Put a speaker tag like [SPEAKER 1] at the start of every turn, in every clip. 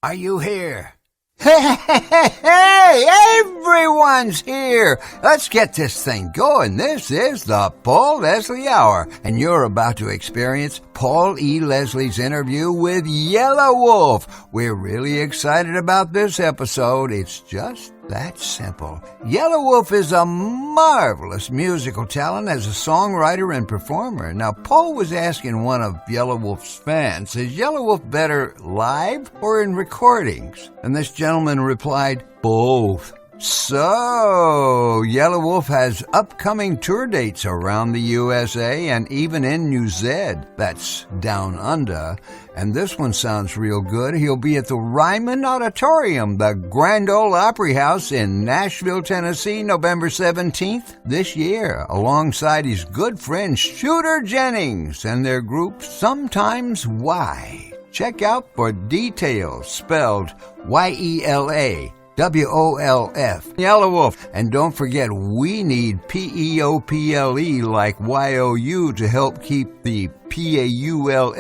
[SPEAKER 1] Are you here? Hey, everyone's here. Let's get this thing going. This is the Paul Leslie Hour, and you're about to experience Paul E. Leslie's interview with Yelawolf. We're really excited about this episode. It's just that simple. Yelawolf is a marvelous musical talent as a songwriter and performer. Now, Paul was asking one of Yelawolf's fans, is Yelawolf better live or in recordings? And this gentleman replied, both. So, Yelawolf has upcoming tour dates around the USA and even in New Zed, that's down under. And this one sounds real good. He'll be at the Ryman Auditorium, the Grand Ole Opry House in Nashville, Tennessee, November 17th this year, alongside his good friend Shooter Jennings and their group Sometimes Why. Check out for details, spelled YELA. WOLF, Yelawolf. And don't forget, we need PEOPLE like YOU to help keep the PAULLESLIE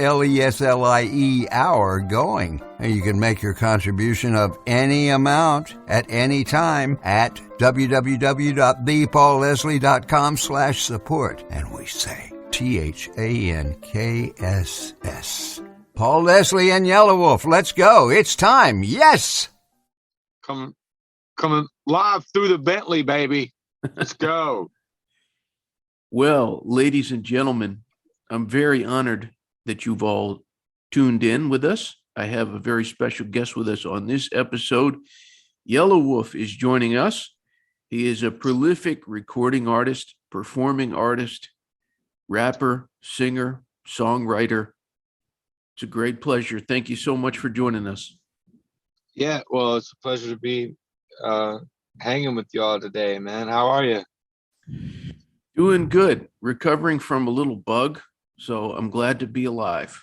[SPEAKER 1] hour going. And you can make your contribution of any amount at any time at www.thepaulleslie.com/support. And we say THANKSS. Paul Leslie and Yelawolf, let's go. It's time. Yes!
[SPEAKER 2] Coming live through the Bentley, baby. Let's go.
[SPEAKER 3] Well, ladies and gentlemen, I'm very honored that you've all tuned in with us. I have a very special guest with us on this episode. Yelawolf is joining us. He is a prolific recording artist, performing artist, rapper, singer, songwriter. It's a great pleasure. Thank you so much for joining us.
[SPEAKER 2] Yeah, well, it's a pleasure to be hanging with y'all today, man. How are you?
[SPEAKER 3] Doing good. Recovering from a little bug, so I'm glad to be alive.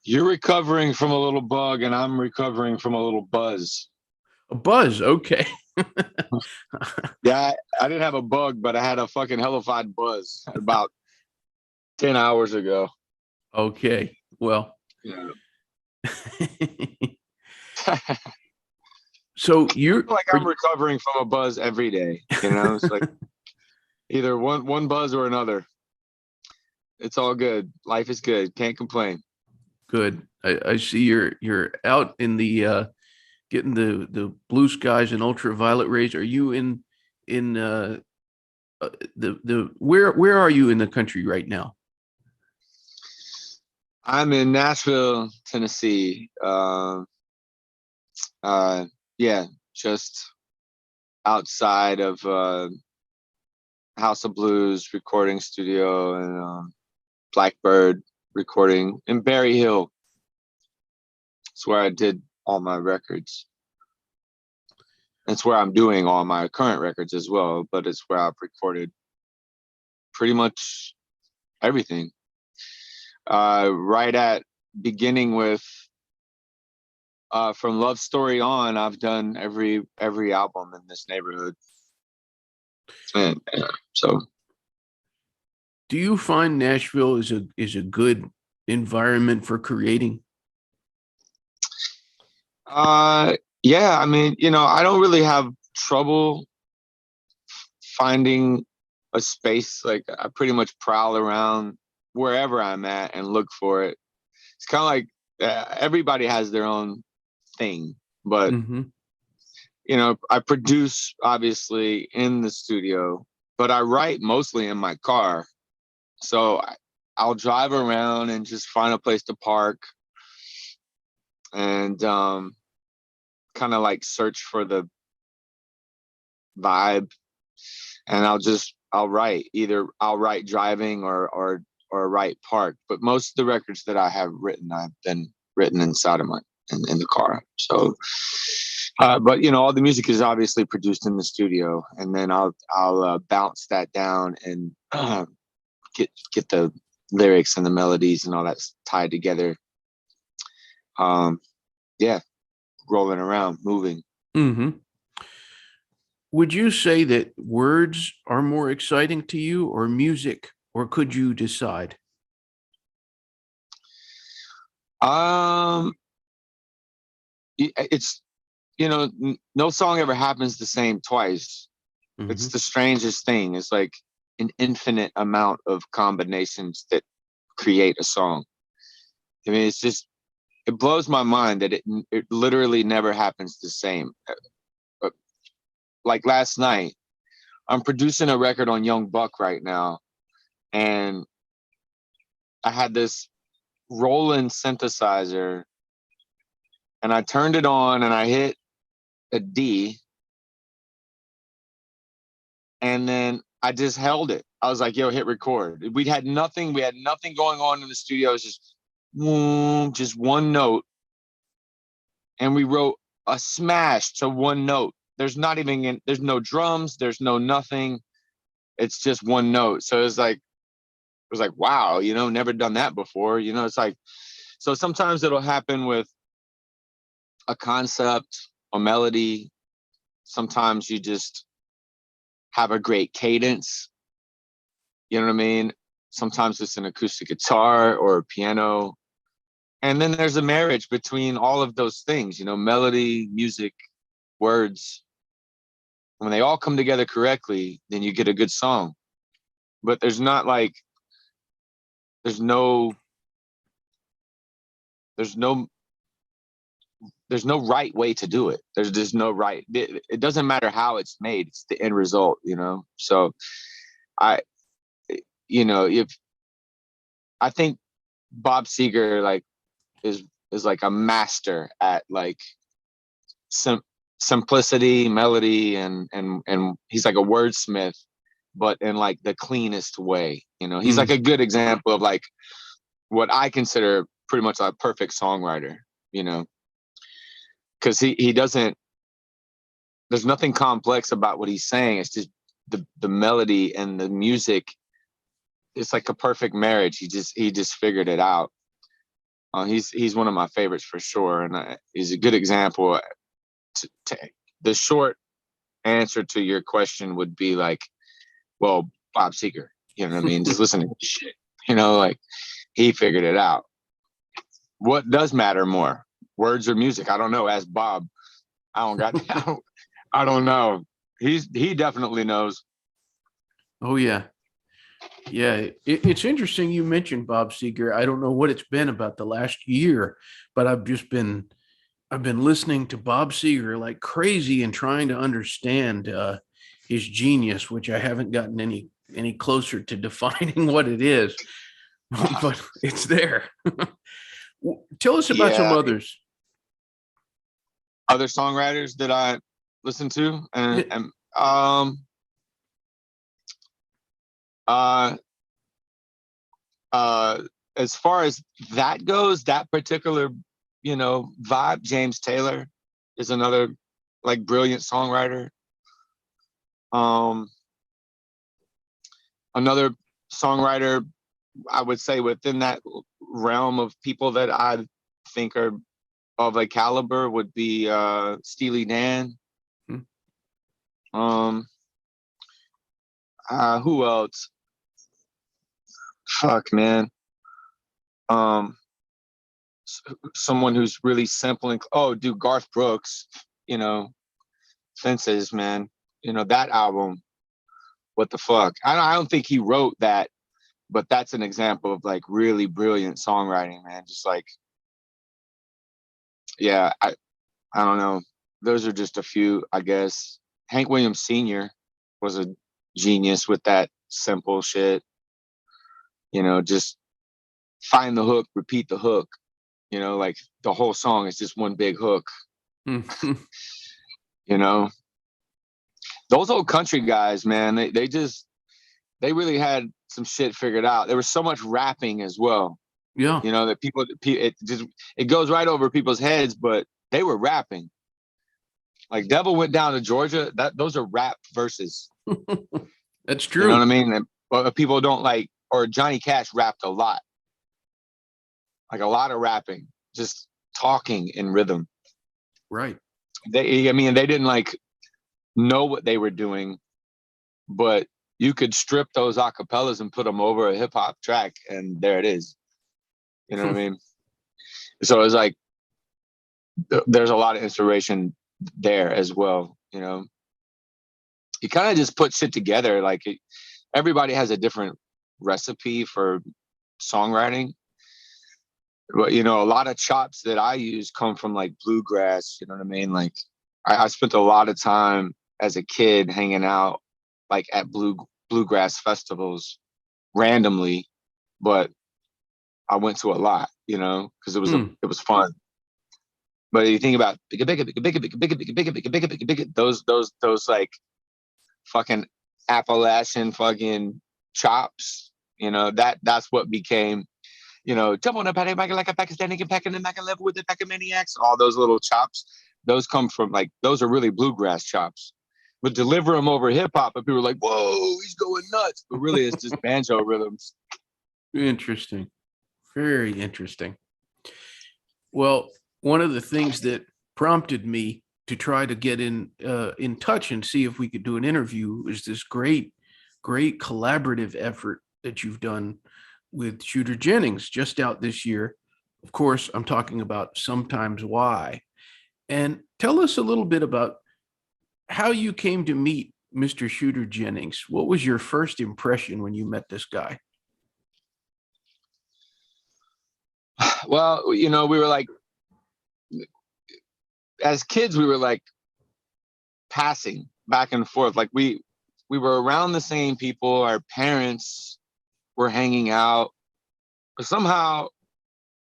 [SPEAKER 2] You're recovering from a little bug, and I'm recovering from a little buzz.
[SPEAKER 3] A buzz, okay.
[SPEAKER 2] Yeah, I didn't have a bug, but I had a fucking hellified buzz about 10 hours ago.
[SPEAKER 3] Okay, well.
[SPEAKER 2] Yeah.
[SPEAKER 3] So you're
[SPEAKER 2] like I'm recovering from a buzz every day, you know. It's like either one buzz or another. It's all good. Life is good. Can't complain.
[SPEAKER 3] Good. I see you're out in the getting the blue skies and ultraviolet rays. Are you in the where are you in the country right now?
[SPEAKER 2] I'm in Nashville, Tennessee. Yeah, just outside of House of Blues recording studio and Blackbird recording in Berry Hill. It's where I did all my records. It's where I'm doing all my current records as well, but it's where I've recorded pretty much everything. Right at beginning with from Love Story on, I've done every album in this neighborhood. And so,
[SPEAKER 3] do you find Nashville is a good environment for creating?
[SPEAKER 2] Yeah, I mean, you know, I don't really have trouble finding a space. Like, I pretty much prowl around wherever I'm at and look for it. It's kind of like everybody has their own thing, but you know, I produce obviously in the studio, but I write mostly in my car. So I'll drive around and just find a place to park and kind of like search for the vibe, and I'll write. Either I'll write driving or write parked. But most of the records that I have written, I've been written inside of in the car. So, but you know, all the music is obviously produced in the studio, and then I'll bounce that down and get the lyrics and the melodies and all that tied together. Yeah, rolling around, moving.
[SPEAKER 3] Would you say that words are more exciting to you, or music, or could you decide?
[SPEAKER 2] it's, no song ever happens the same twice.
[SPEAKER 3] Mm-hmm.
[SPEAKER 2] It's the strangest thing. It's like an infinite amount of combinations that create a song. I mean, it blows my mind that it literally never happens the same. Like last night, I'm producing a record on Young Buck right now, and I had this Roland synthesizer, and I turned it on and I hit a D, and then I just held it. I was like, yo, hit record. We had nothing going on in the studio. It was just one note. And we wrote a smash to one note. There's no drums, there's no nothing. It's just one note. So it was like, wow, never done that before. It's like, so sometimes it'll happen with a concept, a melody. Sometimes you just have a great cadence. You know what I mean? Sometimes it's an acoustic guitar or a piano. And then there's a marriage between all of those things, melody, music, words. When they all come together correctly, then you get a good song. But there's no right way to do it. There's just no right. It doesn't matter how it's made. It's the end result, So if I think Bob Seger is like a master at simplicity, melody, and he's like a wordsmith, but in like the cleanest way. He's like a good example of like what I consider pretty much a perfect songwriter. Because he doesn't. There's nothing complex about what he's saying. It's just the melody and the music. It's like a perfect marriage. He just figured it out. He's one of my favorites for sure, and he's a good example. The short answer to your question would be like, well, Bob Seger. You know what I mean? Just listen to this shit. Like he figured it out. What does matter more, words or music? I don't know. Ask Bob. I don't know. He definitely knows.
[SPEAKER 3] Oh yeah. Yeah, it's interesting you mentioned Bob Seger. I don't know what it's been about the last year, but I've been listening to Bob Seger like crazy and trying to understand his genius, which I haven't gotten any closer to defining what it is, but it's there. Tell us about some others.
[SPEAKER 2] Other songwriters that I listen to, as far as that goes, that particular, vibe, James Taylor is another like brilliant songwriter. Another songwriter, I would say within that realm of people that I think are of a caliber would be Steely Dan. Who else? Fuck, man. Someone who's really simple and Garth Brooks, Fences, man. That album. What the fuck? I don't think he wrote that, but that's an example of like really brilliant songwriting, man. Just like, yeah, I don't know. Those are just a few, I guess. Hank Williams Sr. was a genius with that simple shit. Just find the hook, repeat the hook. Like the whole song is just one big hook. Those old country guys, man, they really had some shit figured out. There was so much rapping as well.
[SPEAKER 3] Yeah.
[SPEAKER 2] That it goes right over people's heads, but they were rapping. Like Devil Went Down to Georgia, those are rap verses.
[SPEAKER 3] That's true.
[SPEAKER 2] You know what I mean? But people don't like, or Johnny Cash rapped a lot. Like a lot of rapping, just talking in rhythm.
[SPEAKER 3] Right.
[SPEAKER 2] They didn't like know what they were doing, but you could strip those acapellas and put them over a hip hop track, and there it is. You know what I mean? So it's like there's a lot of inspiration there as well. You know, you kind of just put shit together. Like everybody has a different recipe for songwriting. But, you know, a lot of chops that I use come from like bluegrass. You know what I mean? Like I spent a lot of time as a kid hanging out like at bluegrass festivals randomly, but I went to a lot, you know, because it was fun. But you think about those like fucking Appalachian fucking chops, you know, that's what became, you know, jump on a paddy bike like a Pakistani can pack in the back and level with the pack of maniacs. All those little chops, those come from like those are really bluegrass chops. But deliver them over hip hop, and people are like, "Whoa, he's going nuts!" But really, it's just banjo rhythms.
[SPEAKER 3] Interesting, very interesting. Well, one of the things that prompted me to try to get in touch and see if we could do an interview is this great collaborative effort that you've done with Shooter Jennings, just out this year. Of course, I'm talking about Sometimes Why. And tell us a little bit about how you came to meet Mr. Shooter Jennings. What was your first impression when you met this guy?
[SPEAKER 2] Well, you know, we were like, as kids, we were like passing back and forth. Like we were around the same people. Our parents were hanging out, but somehow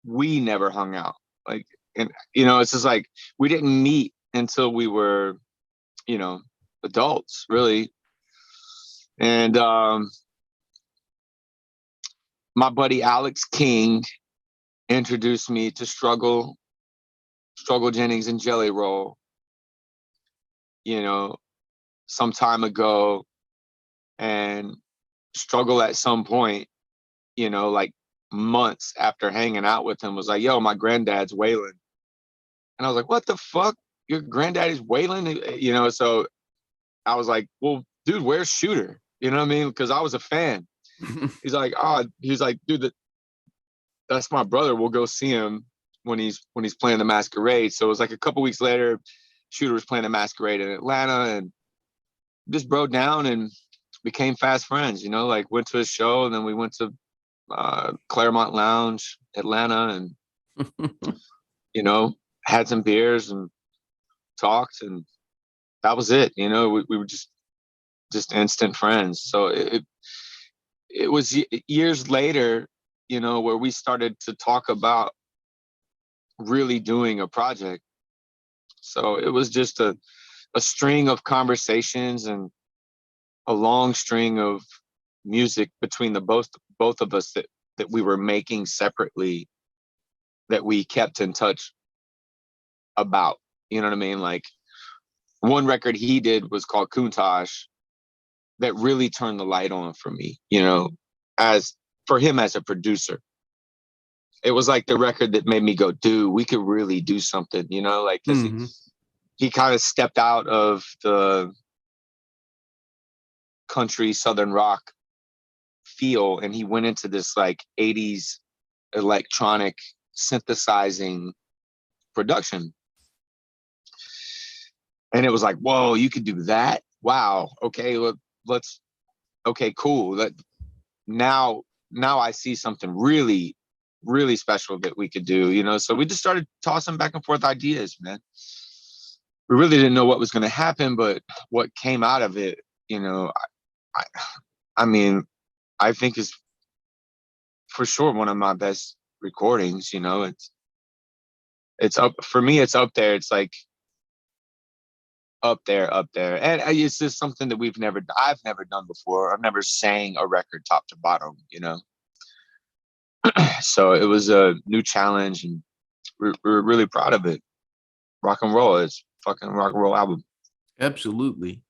[SPEAKER 2] we never hung out. Like, and you know, it's just like we didn't meet until we were, you know, adults, really. And my buddy Alex King introduced me to Struggle Jennings and Jelly Roll, you know, some time ago. And Struggle at some point, you know, like months after hanging out with him, was like, "Yo, my granddad's Waylon." And I was like, "What the fuck? Your granddaddy's Waylon?" You know, so I was like, "Well, dude, where's Shooter?" You know what I mean? Because I was a fan. He's like, "Dude, that's my brother. We'll go see him when he's playing the Masquerade." So it was like a couple weeks later, Shooter was playing the Masquerade in Atlanta, and just broke down and became fast friends. You know, like went to his show, and then we went to Claremont Lounge, Atlanta, and you know, had some beers and talked, and that was it. You know, we were just instant friends. So it was years later, you know, where we started to talk about really doing a project. So it was just a string of conversations and a long string of music between the both of us that we were making separately, that we kept in touch about. You know what I mean? Like one record he did was called Kuntosh, that really turned the light on for me, you know, as for him as a producer. It was like the record that made me go, dude, we could really do something, you know, like, because he kind of stepped out of the country Southern rock feel, and he went into this like 80s electronic synthesizing production. And it was like, whoa, you could do that? Wow. Okay, let's okay, cool. Now I see something really, really special that we could do, you know? So we just started tossing back and forth ideas, man. We really didn't know what was going to happen, but what came out of it, you know, I mean, I think is for sure one of my best recordings. You know, it's up for me. It's up there. It's like up there, and it's just something that I've never done before. I've never sang a record top to bottom. You know, so it was a new challenge, and we're really proud of it. Rock and roll. It's fucking rock and roll album.
[SPEAKER 3] Absolutely.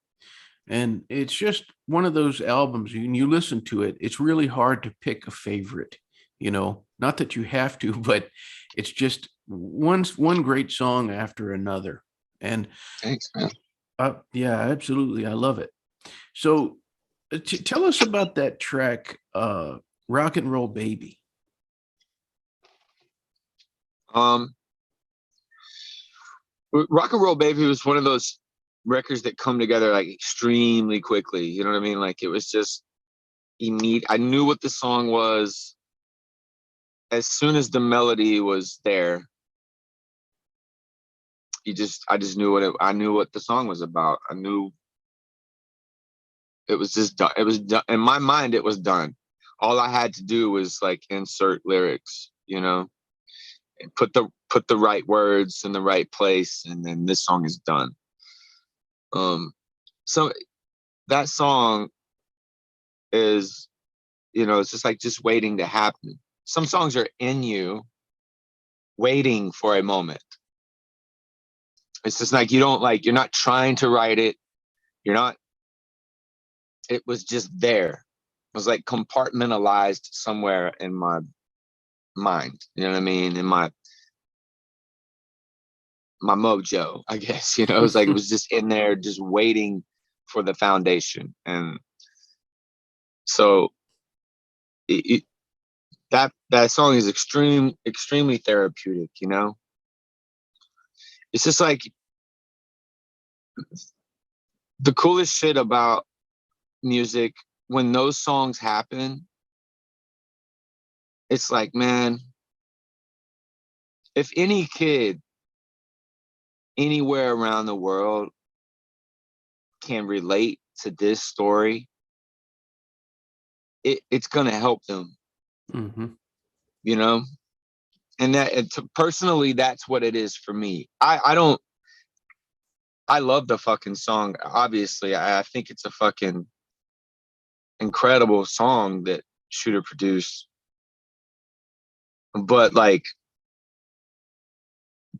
[SPEAKER 3] And it's just one of those albums, when you listen to it, it's really hard to pick a favorite, you know, not that you have to, but it's just one great song after another. And
[SPEAKER 2] thanks, man.
[SPEAKER 3] Yeah, absolutely. I love it. So tell us about that track, Rock and Roll Baby.
[SPEAKER 2] Rock and Roll Baby was one of those records that come together like extremely quickly. You know what I mean? Like it was just immediate. I knew what the song was as soon as the melody was there. I just knew I knew what the song was about. I knew it was just done. It was done in my mind. It was done. All I had to do was like insert lyrics, you know, and put the right words in the right place, and then this song is done. So that song is, you know, it's just like just waiting to happen. Some songs are in you, waiting for a moment. It's just like you're not trying to write it. You're not. It was just there. It was like compartmentalized somewhere in my mind. You know what I mean? In my mojo, I guess. You know, it was like it was just in there, just waiting for the foundation. And so that song is extremely therapeutic. You know, it's just like the coolest shit about music when those songs happen. It's like, man, if any kid anywhere around the world can relate to this story, it's gonna help them.
[SPEAKER 3] Mm-hmm.
[SPEAKER 2] You know, and personally, that's what it is for me. I don't. I love the fucking song. Obviously, I think it's a fucking incredible song that Shooter produced. But like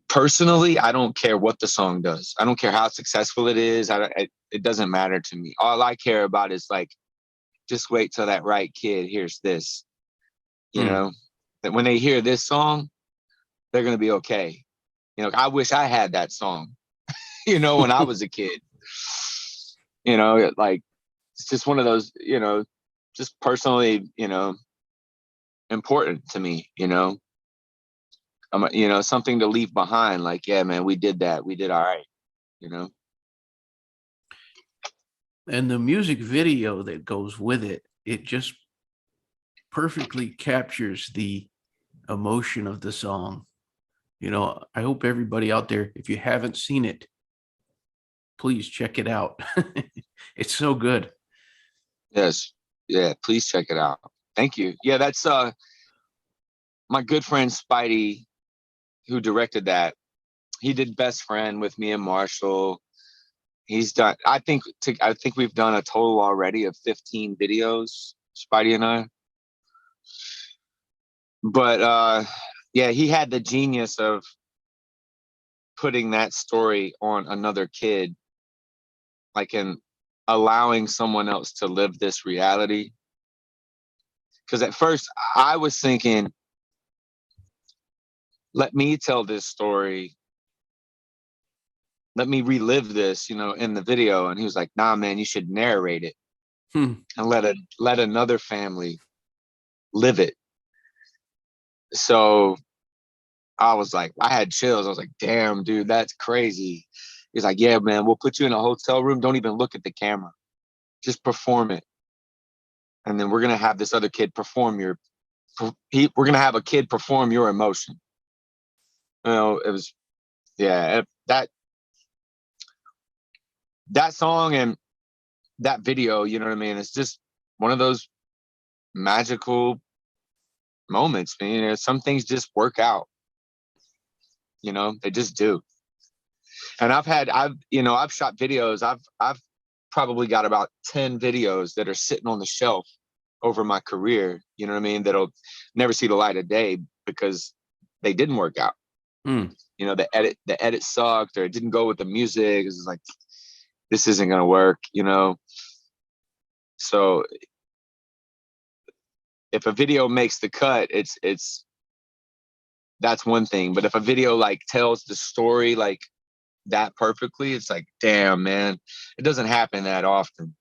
[SPEAKER 2] personally, I don't care what the song does. I don't care how successful it is. It doesn't matter to me. All I care about is like, just wait till that right kid hears this. You know, that when they hear this song, they're gonna be okay. You know, I wish I had that song. You know, when I was a kid. You know, like it's just one of those. You know, just personally, you know, important to me. You know, you know, something to leave behind. Like, yeah, man, we did that. We did all right. You know.
[SPEAKER 3] And the music video that goes with it, it just perfectly captures the emotion of the song. You know, I hope everybody out there, if you haven't seen it, please check it out. It's so good.
[SPEAKER 2] Yes. Yeah. Please check it out. Thank you. Yeah, that's my good friend Spidey, who directed that. He did Best Friend with me and Marshall. He's done. I think we've done a total already of 15 videos, Spidey and I. But yeah, he had the genius of putting that story on another kid, like in allowing someone else to live this reality. Because at first I was thinking, let me tell this story. Let me relive this, you know, in the video. And he was like, nah, man, you should narrate it and let another family live it. So I was like, I had chills. I was like, damn, dude, that's crazy. He's like, yeah, man, we'll put you in a hotel room. Don't even look at the camera. Just perform it. And then we're going to have this other kid perform we're going to have a kid perform your emotion. You know, it was, yeah, that song and that video, you know what I mean? It's just one of those magical moments, man. You know, some things just work out. You know, they just do. And I've shot videos. I've probably got about 10 videos that are sitting on the shelf over my career. You know what I mean? That'll never see the light of day because they didn't work out. You know, the edit sucked, or it didn't go with the music. It's like, this isn't gonna work, you know. So if a video makes the cut, it's that's one thing. But if a video like tells the story like that perfectly, it's like, damn, man, it doesn't happen that often.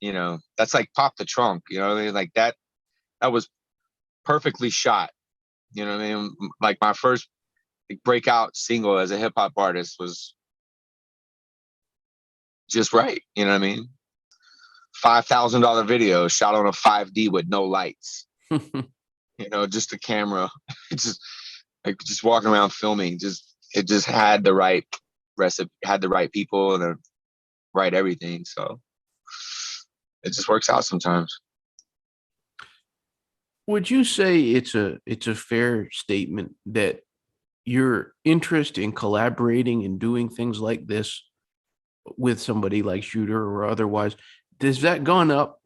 [SPEAKER 2] You know, that's like Pop the Trunk, you know what I mean? Like that was perfectly shot. You know what I mean? Like my first breakout single as a hip hop artist was just right. You know what I mean? $5,000 video shot on a 5D with no lights. Just a camera, just walking around filming. It just had the right recipe, had the right people and the right everything. So it just works out sometimes.
[SPEAKER 3] Would you say it's a fair statement that your interest in collaborating and doing things like this with somebody like Shooter or otherwise, has that gone up?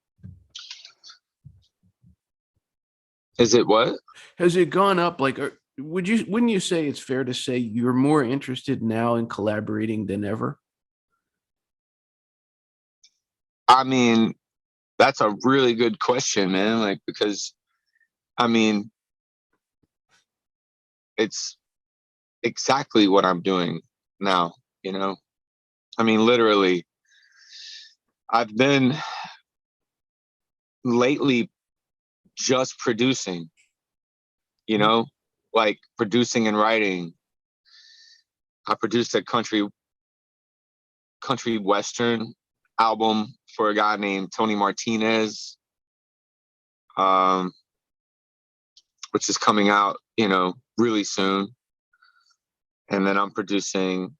[SPEAKER 2] Is it what?
[SPEAKER 3] Has it gone up? Like, wouldn't you say it's fair to say you're more interested now in collaborating than ever?
[SPEAKER 2] I mean, that's a really good question, man. Like, because I mean, it's exactly what I'm doing now, I mean, literally, I've been lately just producing, like producing and writing. I produced a country western album for a guy named Tony Martinez, which is coming out, really soon. And then I'm producing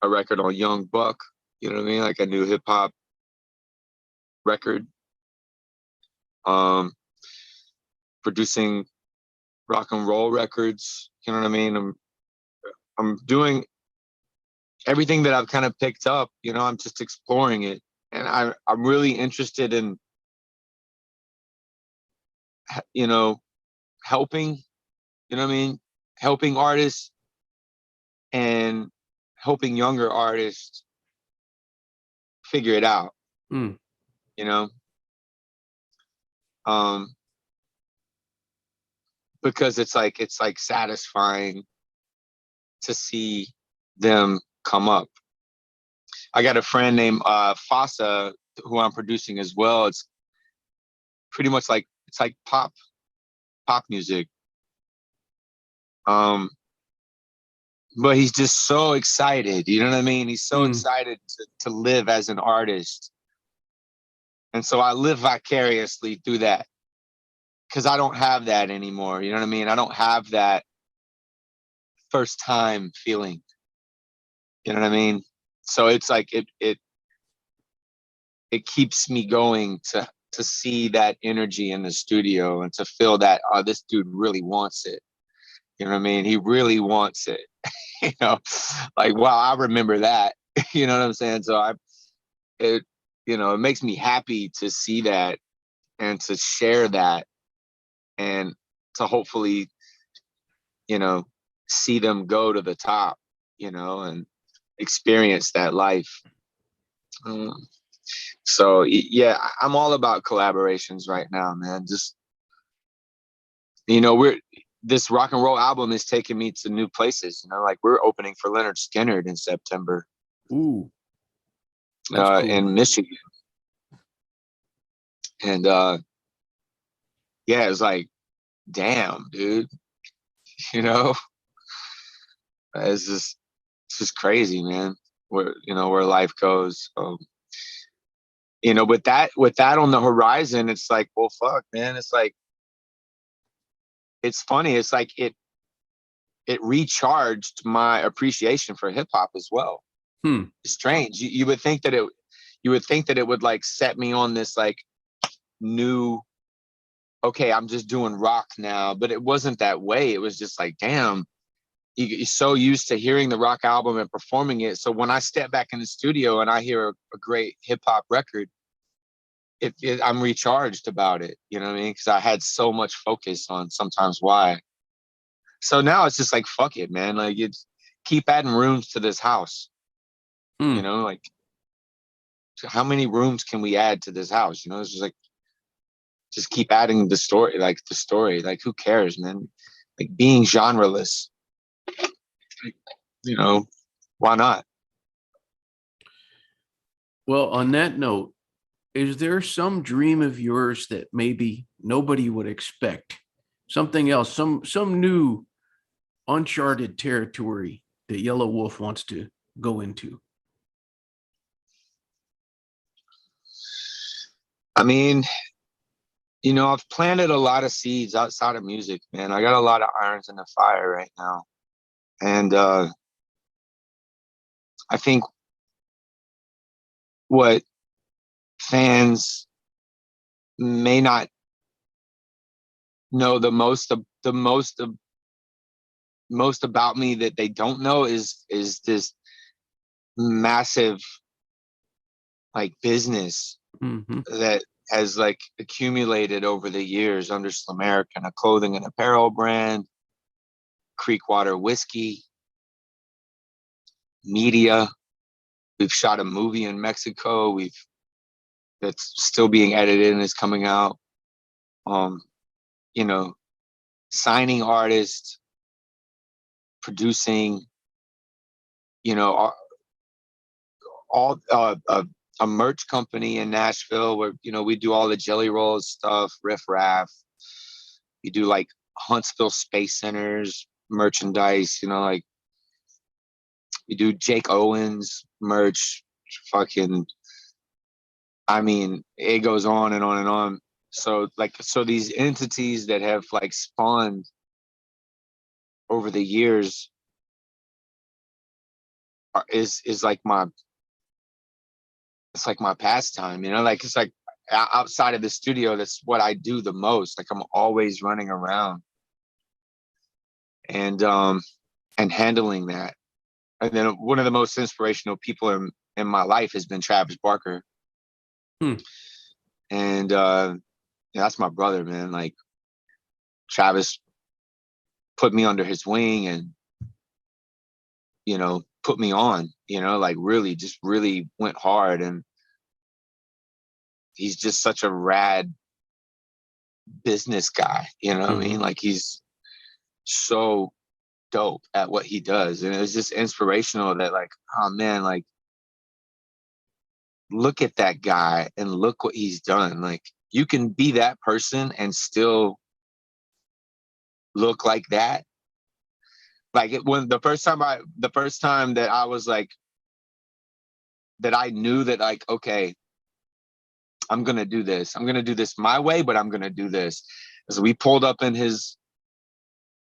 [SPEAKER 2] a record on Young Buck, you know what I mean? Like a new hip hop record. Producing rock and roll records, you know what I mean? I'm doing everything that I've kind of picked up, I'm just exploring it. And I'm really interested in, helping, you know what I mean? Helping artists and helping younger artists figure it out, because it's like satisfying to see them come up. I got a friend named Fasa who I'm producing as well. It's pretty much like pop music. But he's just so excited, you know what I mean? He's so excited to live as an artist. And so I live vicariously through that because I don't have that anymore. You know what I mean? I don't have that first time feeling. You know what I mean? So it's like it keeps me going to see that energy in the studio and to feel that, oh, this dude really wants it. You know what I mean? He really wants it. Like, wow, I remember that. You know what I'm saying? So it makes me happy to see that and to share that and to hopefully, see them go to the top, and experience that life. So yeah, I'm all about collaborations right now, man. Just, this rock and roll album is taking me to new places, like we're opening for Leonard Skinner in September.
[SPEAKER 3] Ooh, cool.
[SPEAKER 2] In Michigan. And yeah, it was like, damn, dude, it's just crazy, man, where life goes. With that on the horizon, it's like, well, fuck, man. It's like, it's funny. It's like it recharged my appreciation for hip hop as well. It's strange. You would think that it would like set me on this like new, okay, I'm just doing rock now, but it wasn't that way. It was just like, damn, you're so used to hearing the rock album and performing it. So when I step back in the studio and I hear a great hip hop record, I'm recharged about it. You know what I mean? Because I had so much focus on sometimes why. So now it's just like, fuck it, man. Like, it's keep adding rooms to this house. Like, how many rooms can we add to this house? It's just like, just keep adding the story. Like, who cares, man? Like, being genreless. Why not?
[SPEAKER 3] Well, on that note, is there some dream of yours that maybe nobody would expect? Something else, some new uncharted territory that Yelawolf wants to go into?
[SPEAKER 2] I mean, I've planted a lot of seeds outside of music, man. I got a lot of irons in the fire right now. And I think what fans may not know most about me that they don't know is this massive like business that has like accumulated over the years under Slamerican, a clothing and apparel brand, Creekwater whiskey, media. We've shot a movie in Mexico. That's still being edited and is coming out. Signing artists, producing, all a merch company in Nashville where we do all the Jelly Rolls stuff, Riff Raff. We do like Huntsville Space Centers merchandise. Like we do Jake Owens merch. Fucking, I mean, it goes on and on and on. So these entities that have like spawned over the years is like my pastime, like it's like outside of the studio, that's what I do the most. Like I'm always running around and handling that. And then one of the most inspirational people in my life has been Travis Barker. And that's my brother, man. Like Travis put me under his wing and put me on, like really went hard. And he's just such a rad business guy, what I mean? Like he's so dope at what he does. And it was just inspirational that like, oh man, like look at that guy and look what he's done. Like you can be that person and still look like that. Like when the first time that I was like, that I knew that like, okay, I'm going to do this. I'm going to do this my way, but I'm going to do this. So we pulled up in his,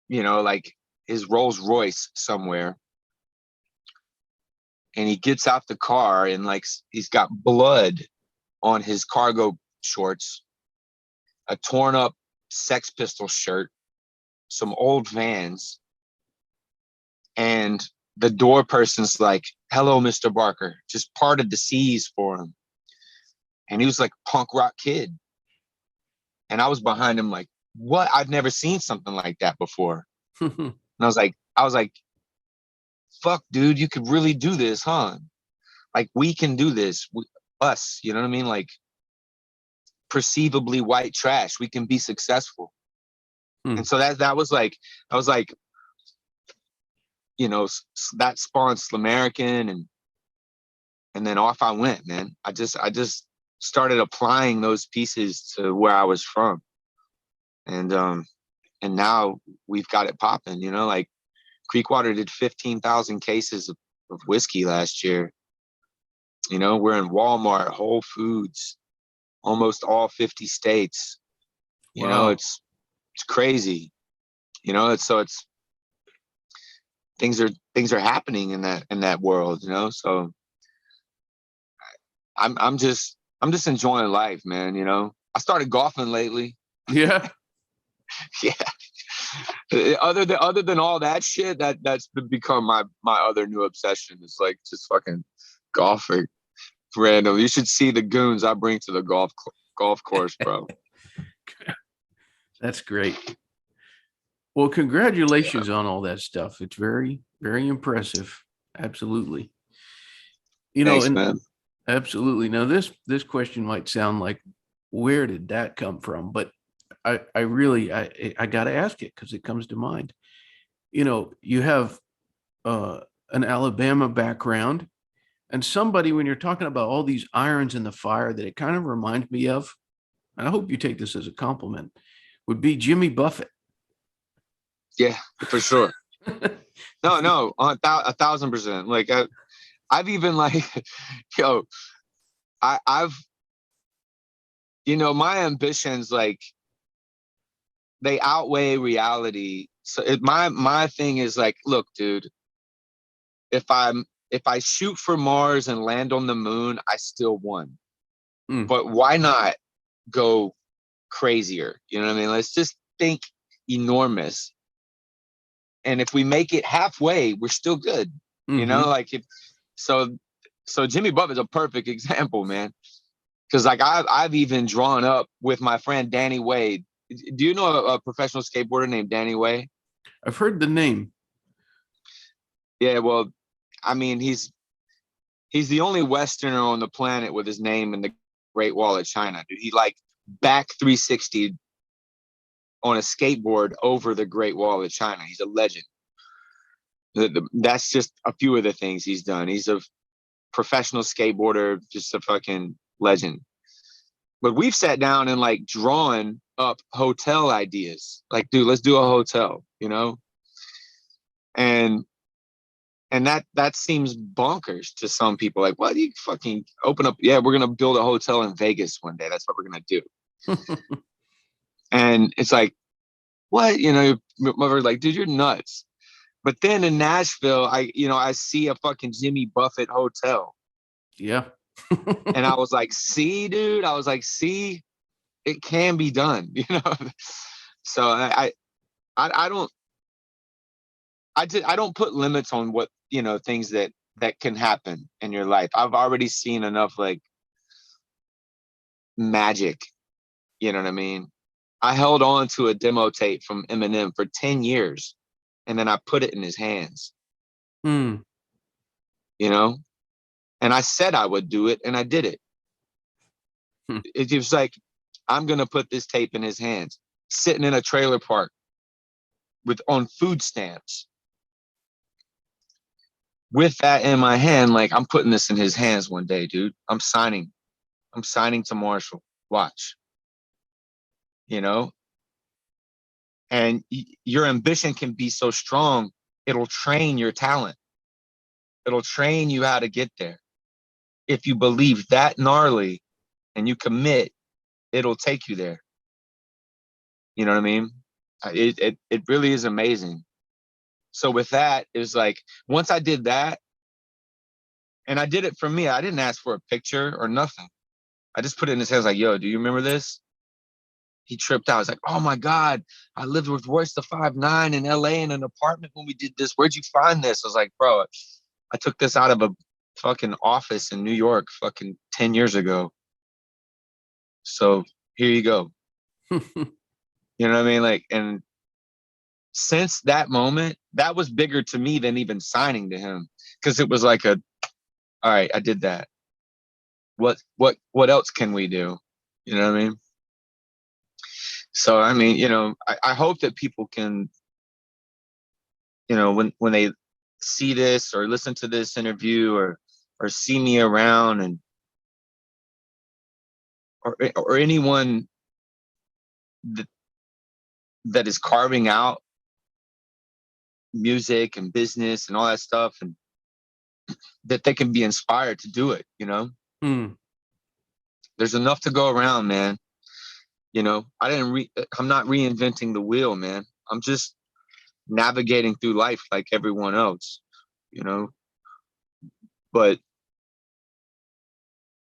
[SPEAKER 2] like his Rolls Royce somewhere. And he gets out the car and like, he's got blood on his cargo shorts, a torn up Sex Pistols shirt, some old Vans. And the door person's like, hello, Mr. Barker, just parted the seas for him. And he was like punk rock kid. And I was behind him like, what? I've never seen something like that before. And I was like, fuck, dude, you could really do this, huh? Like we can do this, us, you know what I mean? Like perceivably white trash, we can be successful. And so that was like, I was like, that spawned Slamerican and then off I went, man. I just started applying those pieces to where I was from. And now we've got it popping, like Creekwater did 15,000 cases of whiskey last year. We're in Walmart, Whole Foods, almost all 50 states. It's crazy. It's things are happening in that world, So I'm just enjoying life, man. I started golfing lately.
[SPEAKER 3] Yeah.
[SPEAKER 2] Yeah. Other than all that shit, that's become my other new obsession. It's like just fucking golfing random. You should see the goons I bring to the golf course, bro.
[SPEAKER 3] That's great. Well, congratulations on all that stuff. It's very, very impressive. Absolutely.
[SPEAKER 2] Thanks, man.
[SPEAKER 3] Absolutely. Now this question might sound like, where did that come from? But I really got to ask it because it comes to mind. You have an Alabama background, and somebody, when you're talking about all these irons in the fire, that it kind of reminds me of, and I hope you take this as a compliment, would be Jimmy Buffett.
[SPEAKER 2] Yeah, for sure. No, 1,000%. Like I've even like, yo, I've, my ambitions, like, they outweigh reality. So my thing is like, look, dude, if I shoot for Mars and land on the moon, I still won. But why not go crazier? You know what I mean? Let's just think enormous. And if we make it halfway, we're still good. Like so Jimmy Buffett's a perfect example, man. Because like I've even drawn up with my friend Danny Way. Do you know a professional skateboarder named Danny Way?
[SPEAKER 3] I've heard the name.
[SPEAKER 2] Yeah, well, I mean, he's the only Westerner on the planet with his name in the Great Wall of China, dude. He like back 360 on a skateboard over the Great Wall of China. He's a legend. That's just a few of the things he's done. He's a professional skateboarder, just a fucking legend. But we've sat down and like drawn up hotel ideas. Like, dude, let's do a hotel, And that seems bonkers to some people. Like, well, you fucking open up. Yeah, we're gonna build a hotel in Vegas one day. That's what we're gonna do. And it's like, what? Your mother's like, dude, you're nuts. But then in Nashville, I see a fucking Jimmy Buffett hotel.
[SPEAKER 3] Yeah.
[SPEAKER 2] And I was like, see, dude. I was like, see, it can be done. So I don't put limits on what things that can happen in your life. I've already seen enough like magic. You know what I mean? I held on to a demo tape from Eminem for 10 years, and then I put it in his hands. And I said I would do it, and I did it. It was like, I'm gonna put this tape in his hands, sitting in a trailer park on food stamps. With that in my hand, like, I'm putting this in his hands one day, dude. I'm signing to Marshall. Watch. And your ambition can be so strong, it'll train your talent. It'll train you how to get there. If you believe that gnarly and you commit, it'll take you there. You know what I mean? It really is amazing. So with that, it was like, once I did that, and I did it for me, I didn't ask for a picture or nothing. I just put it in his hands like, yo, do you remember this? He tripped out. I was like, oh my God, I lived with Royce the 5'9" in LA in an apartment when we did this. Where'd you find this? I was like, bro, I took this out of a fucking office in New York fucking 10 years ago. So here you go. You know what I mean? Like, and since that moment, that was bigger to me than even signing to him. Cause it was like all right, I did that. What else can we do? You know what I mean? So, I mean, I hope that people can, when they see this or listen to this interview or see me around and, or anyone that is carving out music and business and all that stuff, and that they can be inspired to do it, There's enough to go around, man. I'm not reinventing the wheel, man. I'm just navigating through life like everyone else, But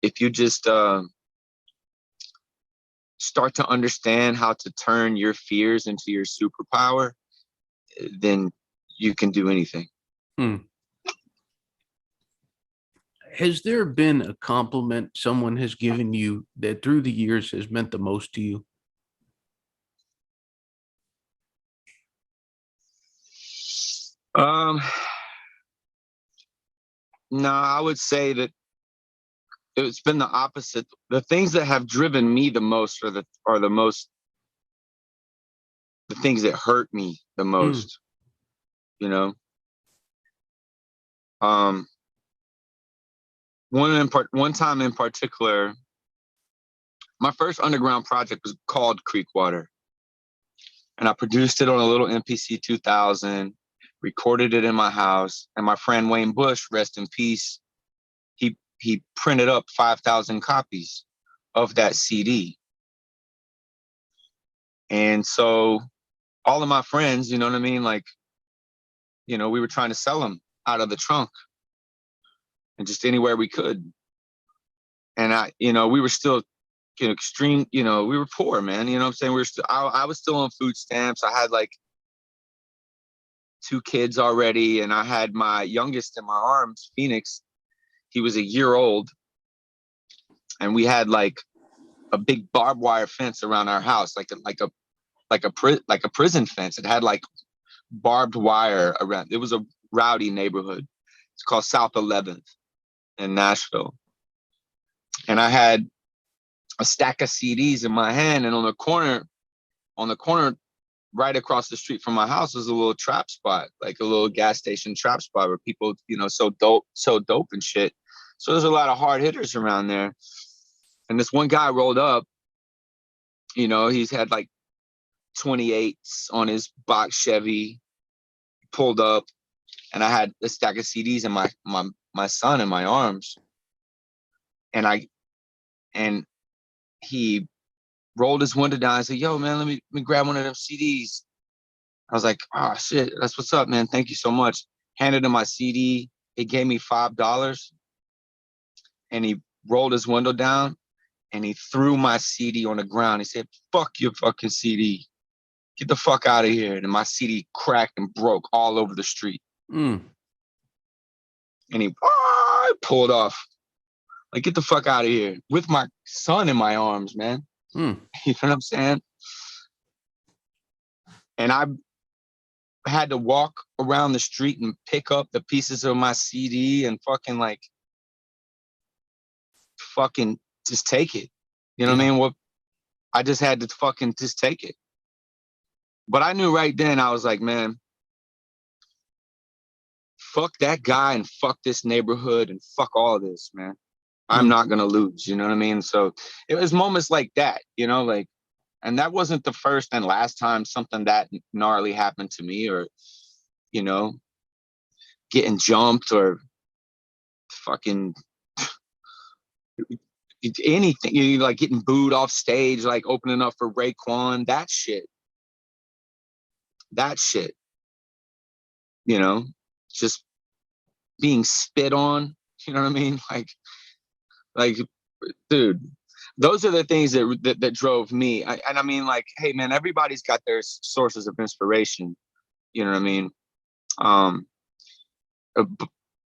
[SPEAKER 2] if you just start to understand how to turn your fears into your superpower, then you can do anything.
[SPEAKER 3] Has there been a compliment someone has given you that through the years has meant the most to you?
[SPEAKER 2] No, I would say that it's been the opposite. The things that have driven me the most are the things that hurt me the most. One time in particular, my first underground project was called Creekwater, and I produced it on a little MPC 2000. recorded it in my house, and my friend Wayne Bush, rest in peace, he printed up 5,000 copies of that CD. And so all of my friends, you know what I mean? Like, you know, we were trying to sell them out of the trunk and just anywhere we could. And we were still, extreme, we were poor, man. You know what I'm saying? We were still, I was still on food stamps. I had like 2 kids already. And I had my youngest in my arms, Phoenix. He was a year old. And we had like a big barbed wire fence around our house, like a prison fence. It had like barbed wire around. It was a rowdy neighborhood. It's called South 11th in Nashville. And I had a stack of CDs in my hand, and on the corner right across the street from my house was a little trap spot, like a little gas station trap spot where people, so dope and shit. So there's a lot of hard hitters around there. And this one guy rolled up, he's had like 28s on his box Chevy, pulled up, and I had a stack of CDs in my son in my arms. And he rolled his window down and said, "Yo, man, let me grab one of them CDs." I was like, "Oh shit, that's what's up, man. Thank you so much." Handed him my CD. He gave me $5, and he rolled his window down and he threw my CD on the ground. He said, "Fuck your fucking CD. Get the fuck out of here." And my CD cracked and broke all over the street. And he pulled off. Like, get the fuck out of here. With my son in my arms, man. You know what I'm saying? And I had to walk around the street and pick up the pieces of my CD and fucking just take it. You know what I mean? I just had to fucking just take it. But I knew right then, I was like, man, fuck that guy and fuck this neighborhood and fuck all of this, man. I'm not going to lose. You know what I mean? So it was moments like that, and that wasn't the first and last time something that gnarly happened to me, or, getting jumped or fucking anything, like getting booed off stage, like opening up for Raekwon, that shit, just being spit on, you know what I mean? Like, dude, those are the things that drove me. And I mean, like, hey, man, everybody's got their sources of inspiration. You know what I mean?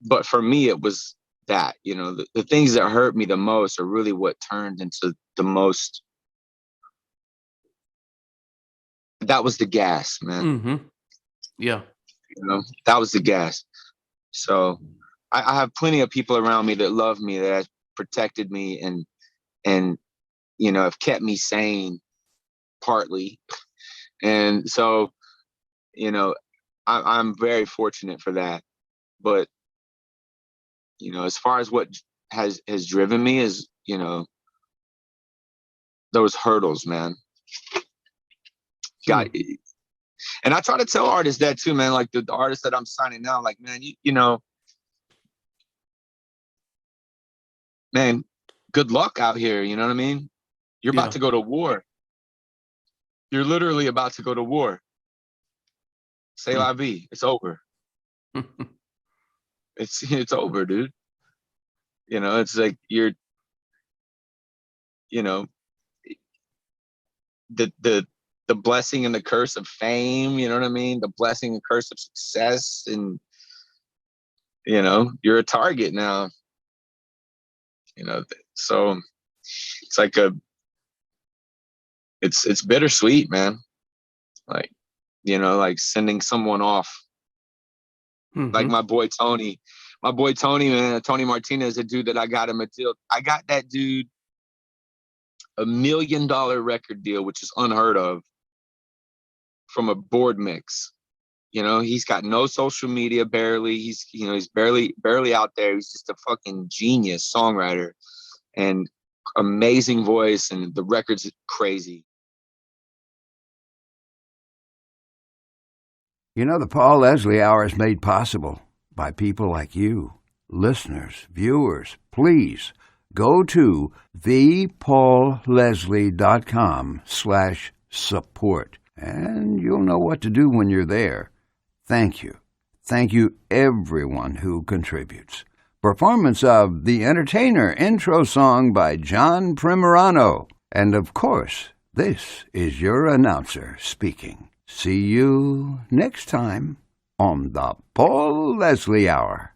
[SPEAKER 2] But for me, it was that, the things that hurt me the most are really what turned into the most. That was the gas, man.
[SPEAKER 3] Yeah.
[SPEAKER 2] That was the gas. So I have plenty of people around me that love me, that protected me and have kept me sane partly. And so, I'm very fortunate for that. But, as far as what has driven me is, those hurdles, man. God. And I try to tell artists that too, man. Like the artists that I'm signing now, like, man, man, good luck out here. You know what I mean? You're about to go to war. You're literally about to go to war. C'est la vie. It's over. It's over, dude. It's like you're, the blessing and the curse of fame, you know what I mean? The blessing and curse of success, and you're a target now. So it's like it's bittersweet, man. Like, like sending someone off. Like my boy Tony, man, Tony Martinez, a dude that I got him a deal. I got that dude $1 million record deal, which is unheard of, from a board mix. He's got no social media, barely. He's barely out there. He's just a fucking genius songwriter and amazing voice, and the record's crazy.
[SPEAKER 1] You know, the Paul Leslie Hour is made possible by people like you, listeners, viewers. Please go to thepaulleslie.com/support, and you'll know what to do when you're there. Thank you. Thank you, everyone who contributes. Performance of The Entertainer intro song by John Primorano. And of course, this is your announcer speaking. See you next time on the Paul Leslie Hour.